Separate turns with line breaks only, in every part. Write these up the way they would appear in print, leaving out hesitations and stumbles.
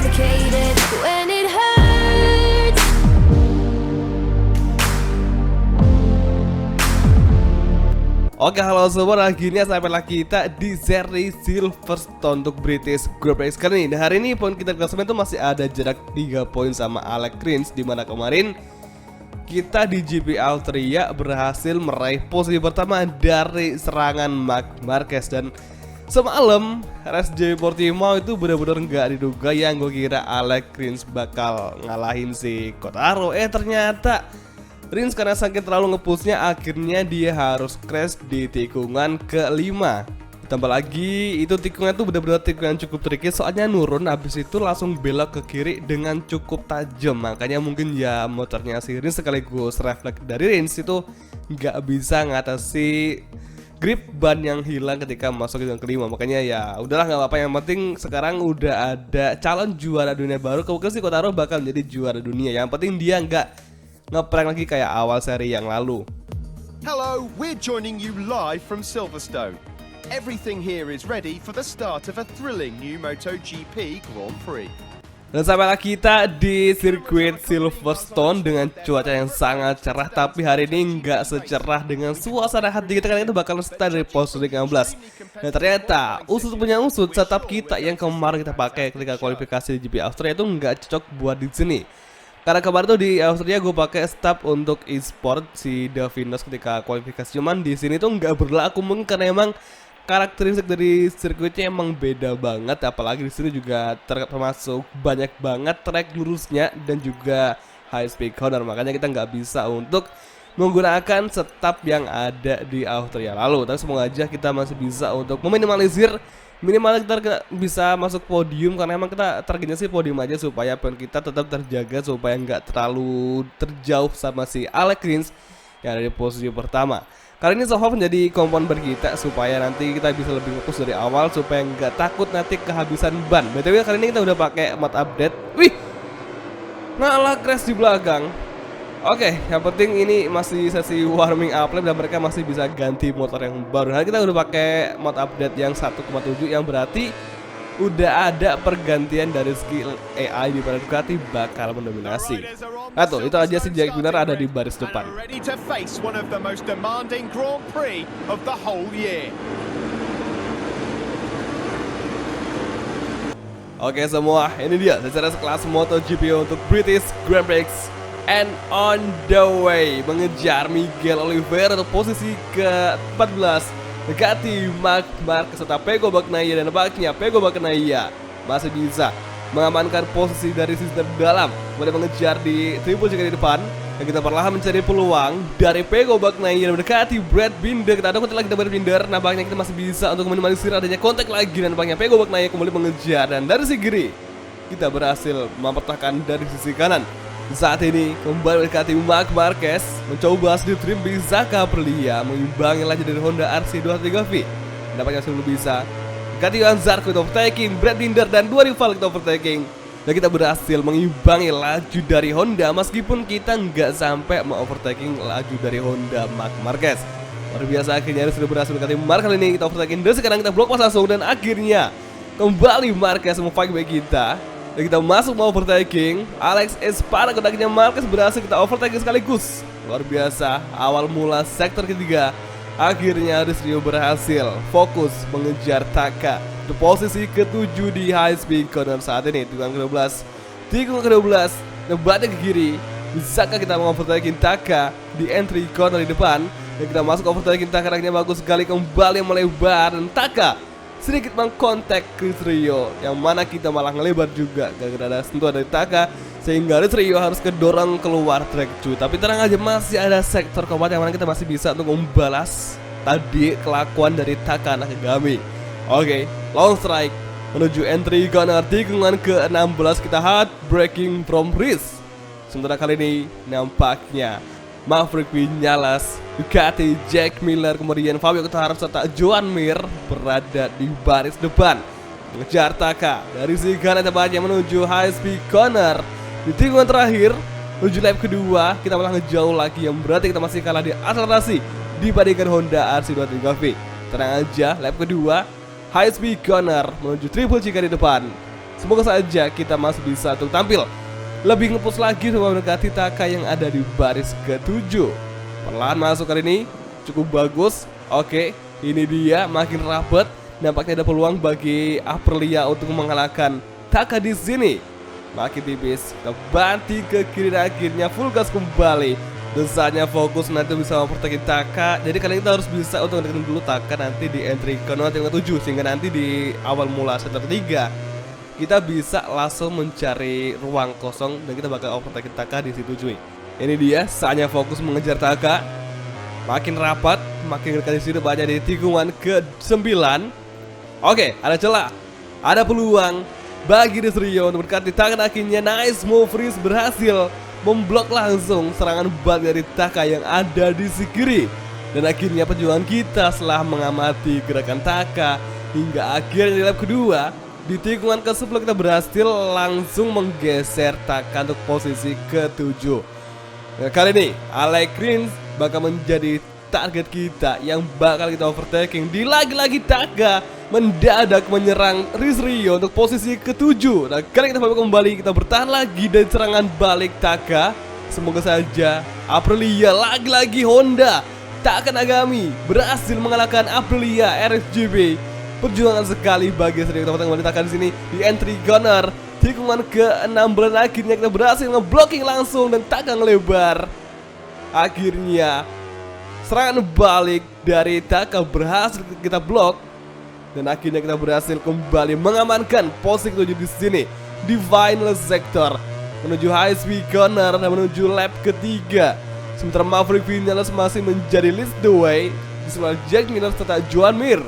suffocated when it hurts.
Oke, halo semua, akhirnya sampailah kita di seri Silverstone untuk British Grand Prix kali ini. Dan hari ini poin kita klasemen itu masih ada jarak 3 poin sama Alex Rins, dimana kemarin kita di GP Austria berhasil meraih posisi pertama dari serangan Marc Marquez. Dan semalam RSJ Portimao itu benar-benar nggak diduga, yang gue kira Alex Rins bakal ngalahin si Quartararo. Ternyata Rins karena sakit terlalu ngepushnya, akhirnya dia harus crash di tikungan ke-5. Ditambah lagi itu tikungan itu benar-benar tikungan cukup tricky, soalnya nurun habis itu langsung belok ke kiri dengan cukup tajam. Makanya mungkin ya motornya si Rins sekaligus refleks dari Rins itu nggak bisa ngatasi grip ban yang hilang ketika masuk tikungan ke-5. Makanya ya udahlah, nggak apa-apa, yang penting sekarang udah ada calon juara dunia baru. Kemungkinan si Quartararo bakal menjadi juara dunia, yang penting dia nggak ngeprank lagi kayak awal seri yang lalu.
Hello, we're joining you live from Silverstone. Everything here is ready for the start of a thrilling new MotoGP Grand Prix.
Dan sampailah kita di sirkuit Silverstone dengan cuaca yang sangat cerah, tapi hari ini nggak secerah dengan suasana hati kita, karena itu bakal start dari posisi 15. Dan ternyata usut punya usut, setup kita yang kemarin kita pakai ketika kualifikasi di GP Austria itu nggak cocok buat di sini. Karena kemarin tuh di Austria gue pakai stub untuk e-sport si Davinos ketika kualifikasi, cuman di sini tuh nggak berlaku mungkin karena emang karakteristik dari sirkuitnya emang beda banget, apalagi di sini juga termasuk banyak banget trek lurusnya dan juga high speed corner. Makanya kita nggak bisa untuk menggunakan setup yang ada di Austria lalu. Tapi semoga aja kita masih bisa untuk meminimalisir, minimal kita bisa masuk podium, karena emang kita targetnya sih podium aja supaya poin kita tetap terjaga, supaya nggak terlalu terjauh sama si Alex Rins yang ada di posisi pertama. Kali ini soft menjadi kompon ban kita supaya nanti kita bisa lebih fokus dari awal, supaya nggak takut nanti kehabisan ban. BTW kali ini kita udah pakai mod update. Wih, ngalah crash di belakang. Oke, yang penting ini masih sesi warming up lap dan mereka masih bisa ganti motor yang baru. Nah, kita udah pakai mod update yang 1.7, yang berarti udah ada pergantian dari skill AI di pada Ducati bakal mendominasi. Nah tuh, itu aja sih Jack Miller ada di baris depan.
Ready to face one of the most demanding Grand Prix of the whole year.
Oke semua, ini dia secara sekelas MotoGP untuk British Grand Prix. And on the way mengejar Miguel Oliveira untuk posisi ke-14, dekati Marc Marquez serta Pecco Bagnaia, dan nampaknya Pecco Bagnaia masih bisa mengamankan posisi dari sisi terdalam, mulai mengejar di triple check di depan, dan kita perlahan mencari peluang dari Pecco Bagnaia mendekati Brad Binder. Kita ada kontak lagi dengan Brad Binder, nampaknya kita masih bisa untuk meminimalisir adanya kontak lagi, dan nampaknya Pecco Bagnaia kembali mengejar, dan dari sisi kiri kita berhasil mempertahankan dari sisi kanan. Saat ini kembali mendekati Marc Marquez, mencoba sedikit trim bisa Aprilia mengimbangi laju dari Honda RC203V. Nampaknya masih belum bisa. Dekati Johan Zarco kita overtaking Brad Binder dan dua rival kita overtaking, dan kita berhasil mengimbangi laju dari Honda meskipun kita nggak sampai overtaking laju dari Honda Marc Marquez. Luar biasa, akhirnya sudah berhasil mendekati Marc. Kali ini kita overtaking, dan sekarang kita blok pas langsung, dan akhirnya kembali Marquez memfight back kita. Dan kita masuk mau overtaking Alex Espargaro, akhirnya Marquez berhasil kita overtaking sekaligus. Luar biasa, awal mula sektor ketiga akhirnya Rio berhasil fokus mengejar Taka di posisi ke-7 di high speed corner saat ini. Tikungan ke-12 nebatnya ke kiri, bisakah kita overtaking Taka di entry corner di depan, dan kita masuk overtaking Taka. Akhirnya bagus sekali, kembali melebar, dan Taka sedikit mengkontak Chris Rio, yang mana kita malah ngelebar juga gara-gara ada sentuhan dari Taka, sehingga Chris Rio harus kedorong keluar track cuy. Tapi tenang aja, masih ada sektor keempat yang mana kita masih bisa untuk membalas tadi kelakuan dari Taka Nakagami. Oke, long strike menuju entry corner tikungan ke-16, kita hard braking from Rins. Sementara kali ini nampaknya Maverick Vinales, Ducati, Jack Miller, kemudian Fabio Quartararo serta Joan Mir berada di baris depan mengejar Taka dari sisi kanan tepatnya menuju high speed corner. Di tikungan terakhir menuju lap kedua kita malah ngejauh lagi, yang berarti kita masih kalah di akselerasi dibandingkan Honda RC203V. Tenang aja, lap kedua high speed corner menuju triple jika di depan. Semoga saja kita masih bisa untuk tampil lebih ngepush lagi untuk mendekati Taka yang ada di baris ke-7. Perlahan masuk kali ini, cukup bagus. Oke, ini dia makin rapat. Nampaknya ada peluang bagi Aprilia untuk mengalahkan Taka di sini. Makin tipis, kita banting ke kiri dan akhirnya full gas kembali. Desanya fokus nanti bisa mempertahankan Taka. Jadi kali ini kita harus bisa untuk mendekati dulu Taka nanti di entry corner 7, sehingga nanti di awal mula sektor 3 kita bisa langsung mencari ruang kosong dan kita bakal overtake Taka di situ cuy. Ini dia saatnya fokus mengejar Taka. Makin rapat, makin dekat di situ banyak di tikungan ke-9. Oke, ada celah, ada peluang bagi Rizrio untuk mendekati Taka. Akhirnya nice move, Riz berhasil memblok langsung serangan balik dari Taka yang ada di sisi kiri. Dan akhirnya perjuangan kita setelah mengamati gerakan Taka hingga akhirnya di lap kedua di tikungan ke-10 kita berhasil langsung menggeser Taka untuk posisi ke-7. Nah, kali ini Alex Rins bakal menjadi target kita yang bakal kita overtaking. Di lagi-lagi Taka mendadak menyerang Rizrio untuk posisi ke-7. Nah, kali kita kembali, kita bertahan lagi dari serangan balik Taka. Semoga saja Aprilia lagi-lagi Honda Taka Nagami berhasil mengalahkan Aprilia RSGB. Perjuangan sekali bagi Rizrio. Kita kembali Taka di sini di entry corner tikungan ke-16. Akhirnya kita berhasil ngeblocking langsung dan Taka ngelebar. Akhirnya serangan balik dari Taka berhasil kita blok. Dan akhirnya kita berhasil kembali mengamankan posisi ke-7 di sini di final sector menuju high speed corner dan menuju lap ketiga. Sementara Maverick Vinales masih menjadi lead the way di sebelah Jack Miller serta Joan Mir.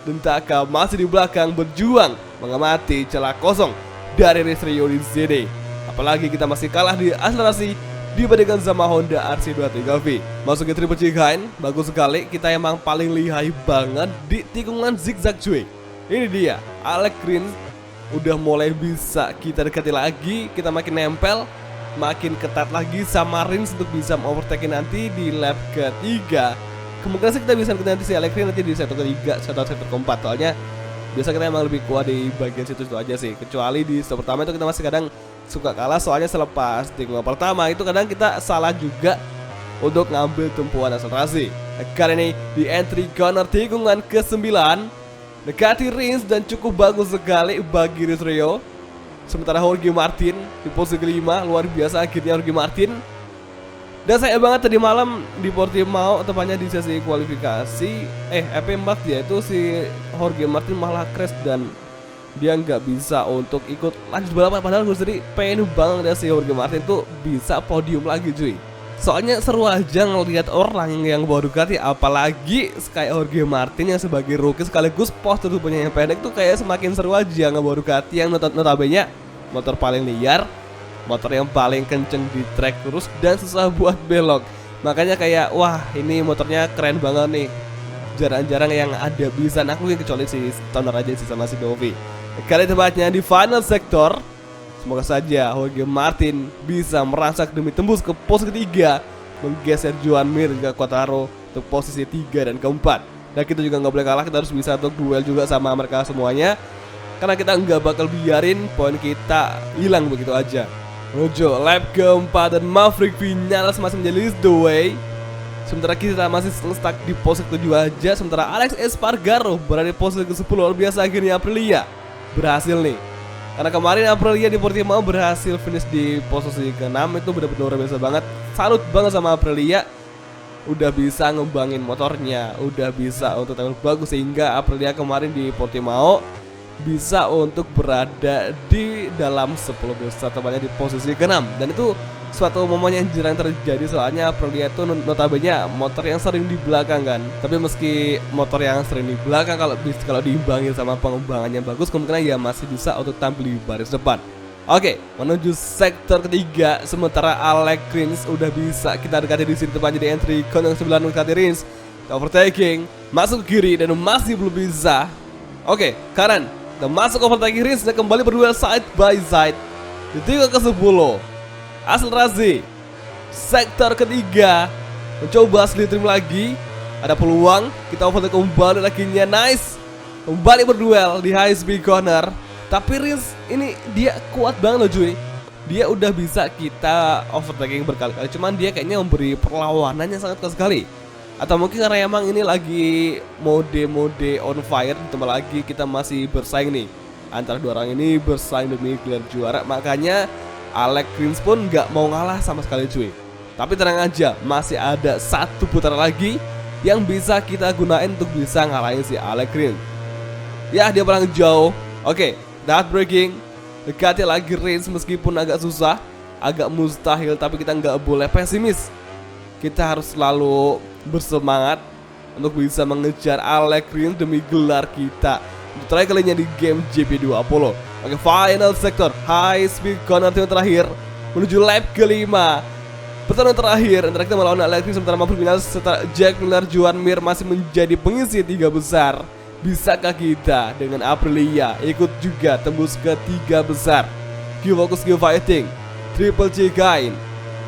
Dan Taka masih di belakang berjuang mengamati celah kosong dari Rizrio di sini. Apalagi kita masih kalah di akselerasi dibandingkan sama Honda RC23V. Masuk ke triple chicane, bagus sekali. Kita emang paling lihai banget di tikungan zigzag cuy. Ini dia, Alex Rins udah mulai bisa kita dekati lagi. Kita makin nempel, makin ketat lagi sama Rins untuk bisa overtake nanti di lap ketiga. Kemungkinan sih kita bisa nanti si Alex Rins nanti di sektor ketiga, sektor keempat. Soalnya biasa kita emang lebih kuat di bagian situ aja sih. Kecuali di sektor pertama itu kita masih kadang suka kalah, soalnya selepas tikungan pertama itu kadang kita salah juga untuk ngambil tumpuan akselerasi. Kali ini di entry corner tikungan ke-9 dekati Rins dan cukup bagus sekali bagi Rizrio. Sementara Jorge Martin di posisi ke-5, luar biasa akhirnya Jorge Martin. Dan saya banget tadi malam di Portimao, tepatnya di sesi kualifikasi FP4 ya, itu si Jorge Martin malah crash dan dia nggak bisa untuk ikut lanjut balapan. Padahal gue sendiri pengen banget ya si Jorge Martin tuh bisa podium lagi cuy. Soalnya seru aja ngelihat orang yang bawa Ducati, apalagi kayak Jorge Martin yang sebagai rookie sekaligus postur tubuhnya yang pendek tuh kayak semakin seru aja ngebawa Ducati yang notabene motor paling liar, motor yang paling kenceng di track lurus dan susah buat belok. Makanya kayak wah ini motornya keren banget nih. Jarang-jarang yang ada bisa naklukin kecuali si Stoner aja sih sama si Dovi. Kali tepatnya di final sector. Semoga saja Jorge Martin bisa merangsak demi tembus ke posisi ketiga, menggeser Joan Mir ke Quartararo untuk posisi 3 dan keempat. Dan kita juga nggak boleh kalah, kita harus bisa untuk duel juga sama mereka semuanya, karena kita nggak bakal biarin poin kita hilang begitu aja. Menuju lap keempat dan Maverick Vinales masih menjadi the way. Sementara kita masih stuck di posisi ke-7 aja. Sementara Alex Espargaro berada di posisi ke-10. Luar biasa akhirnya Aprilia berhasil nih. Karena kemarin Aprilia di Portimao berhasil finish di posisi ke-6. Itu benar-benar luar biasa banget. Salut banget sama Aprilia. Udah bisa ngembangin motornya, udah bisa untuk tampil bagus, sehingga Aprilia kemarin di Portimao bisa untuk berada di dalam 10 besar, tepatnya di posisi ke-6. Dan itu suatu momen yang jarang terjadi, soalnya Aprilia itu notabene motor yang sering di belakang kan. Tapi meski motor yang sering di belakang, kalau diimbangin sama pengembangannya bagus, kemungkinan ya masih bisa untuk tampil di baris depan. Oke, menuju sektor ketiga. Sementara Alex Rins udah bisa kita dekati di sini, tepatnya di entry corner 9 dekati Rins. Overtaking, masuk ke kiri dan masih belum bisa. Oke, kanan. Dan masuk overtaking Rins dan kembali berduel side by side di tikungan ke-10. Akselerasi sektor ketiga, mencoba slip trim lagi. Ada peluang kita overtake kembali, lakinya nice. Kembali berduel di high speed corner Tapi Rins ini dia kuat banget loh cuy. Dia udah bisa kita overtaking berkali-kali, cuman dia kayaknya memberi perlawanannya sangat kuat sekali. Atau mungkin karena emang ini lagi mode on fire, ditambah lagi kita masih bersaing nih antara dua orang ini bersaing demi gelar juara. Makanya Alex Rins pun nggak mau ngalah sama sekali cuy. Tapi tenang aja, masih ada satu putaran lagi yang bisa kita gunain untuk bisa ngalahin si Alex Rins. Ya, dia paling jauh. Oke, that breaking. Dekati lagi Rins meskipun agak susah, agak mustahil, tapi kita nggak boleh pesimis. Kita harus selalu bersemangat untuk bisa mengejar Alex Rins demi gelar kita untuk terakhir kalinya di game GP2 Apollo. Oke, final sector, high speed corner terakhir menuju lap kelima. Pertarungan terakhir antara kita melawan Alex Rins sementara mampu final serta Jack Miller, Joan Mir masih menjadi pengisi 3 besar. Bisakah kita dengan Aprilia ikut juga tembus ke 3 besar? Q fokus Q fighting, Triple C kain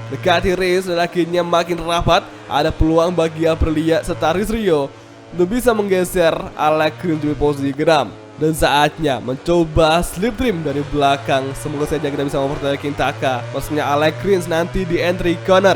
dekati race dan akhirnya makin rapat. Ada peluang bagi Aprilia serta Rio untuk bisa menggeser Alex Rins di posisi ke-6. Dan saatnya mencoba slip trim dari belakang. Semoga saja kita bisa overtaking Taka, maksudnya Alex Rins nanti di entry corner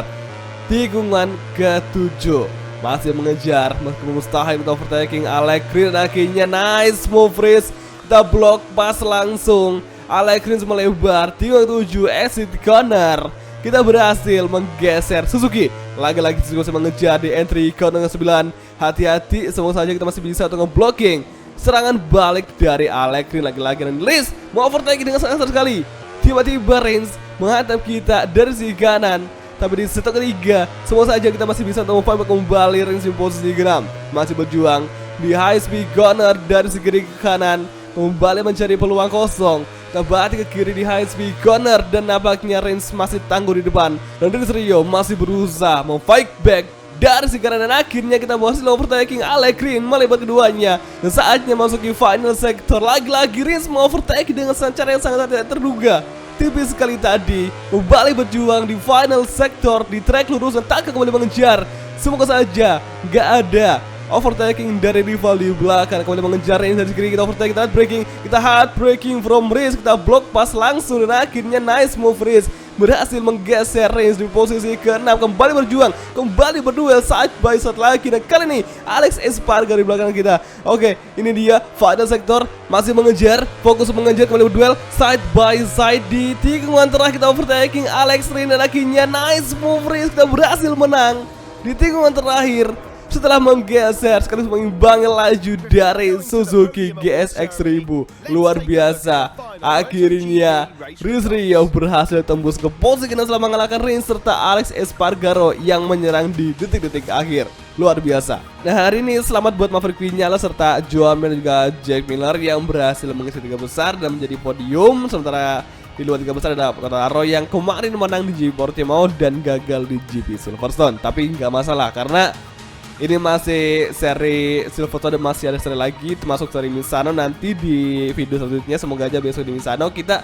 tikungan ke-7. Masih mengejar, meskipun mustahil kita overtaking Alex Rins. Akhirnya nice move Rins, kita blok pas langsung. Alex Rins melebar tikungan 7 exit corner. Kita berhasil menggeser Suzuki. Lagi-lagi Suzuki masih mengejar di entry corner ke-9. Hati-hati, semoga saja kita masih bisa untuk nge-blocking serangan balik dari Alex Rins. Lagi-lagi dan Rins mau overtaking dengan sangat sekali. Tiba-tiba Rins menghadap kita dari sisi kanan. Tapi di set ketiga, semua saja kita masih bisa untuk memfight kembali Rins di posisi ke-6. Masih berjuang di high speed corner dari sisi kiri ke kanan, kembali mencari peluang kosong. Kembali ke kiri di high speed corner dan nampaknya Rins masih tangguh di depan. Dan Rio masih berusaha memfight back dari sisi kanan dan akhirnya kita berhasil overtaking Alex Rins melebar keduanya. Dan saatnya masuki final sector. Lagi-lagi Rins mau overtake dengan cara yang sangat tidak terduga. Tipis sekali tadi, kembali berjuang di final sector di track lurus dan Taka kembali mengejar. Semoga saja gak ada overtaking dari rival di belakang. Kembali mengejar Rins dari kiri, kita overtaking, kita breaking, kita hard breaking from Rins, kita block pas langsung dan akhirnya nice move Rins berhasil menggeser Rins di posisi ke-6. Kembali berjuang, kembali berduel side by side lagi. Dan kali ini Alex Espargaro di belakang kita. Oke, ini dia final sector, masih mengejar, fokus mengejar, kembali berduel side by side di tikungan terakhir. Kita overtaking Alex Rins dan akhirnya nice move Rins, kita berhasil menang di tikungan terakhir setelah menggeser sekaligus mengimbangi laju dari Suzuki GSX 1000. Luar biasa. Akhirnya Rio berhasil tembus ke posisi ke-6 setelah mengalahkan Rins serta Alex Espargaro yang menyerang di detik-detik akhir. Luar biasa. Nah, hari ini selamat buat Maverick Vinales serta Joan Mir dan juga Jack Miller yang berhasil mengisi 3 besar dan menjadi podium. Sementara di luar 3 besar ada Quartararo yang kemarin menang di GP Portimao dan gagal di GP Silverstone. Tapi nggak masalah karena ini masih seri Silverstone dan masih ada seri lagi termasuk seri Misano. Nanti di video selanjutnya semoga aja besok di Misano kita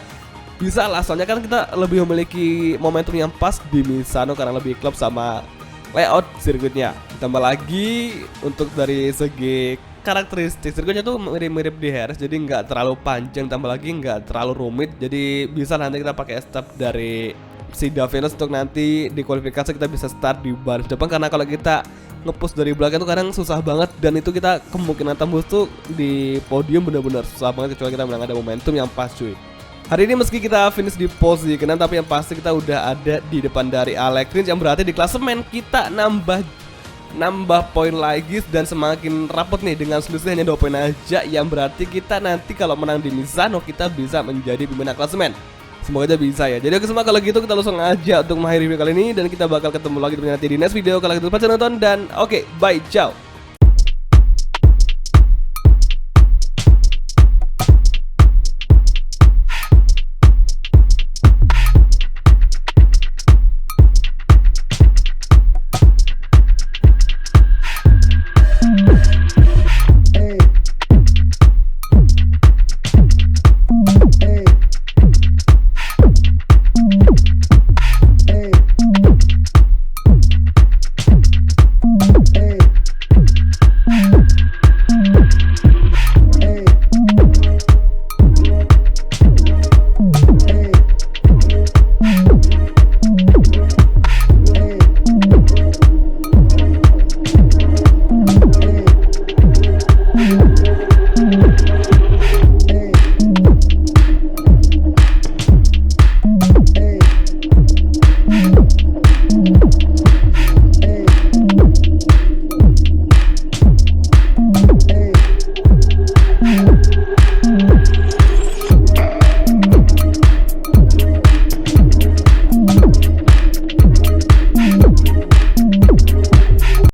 bisa lah, soalnya kan kita lebih memiliki momentum yang pas di Misano karena lebih klub sama layout sirkuitnya. Tambah lagi untuk dari segi karakteristik sirkuitnya tuh mirip-mirip di Harris, jadi nggak terlalu panjang, tambah lagi nggak terlalu rumit. Jadi bisa nanti kita pakai start dari si Davinas untuk nanti di kualifikasi kita bisa start di baris depan, karena kalau kita ngepush dari belakang itu kadang susah banget dan itu kita kemungkinan tembus tuh di podium bener-bener susah banget kecuali kita memang ada momentum yang pas cuy. Hari ini meski kita finish di posisi ke-6 tapi yang pasti kita udah ada di depan dari Alex Rins, yang berarti di klasemen kita nambah poin lagi dan semakin rapet nih dengan selisih hanya 2 poin aja, yang berarti kita nanti kalau menang di Misano kita bisa menjadi pimpinan klasemen. Semoga aja bisa ya. Jadi oke semua, kalau gitu kita langsung aja untuk mengakhiri video kali ini dan kita bakal ketemu lagi nanti di next video. Kalau gitu lupa nonton dan oke, bye, ciao.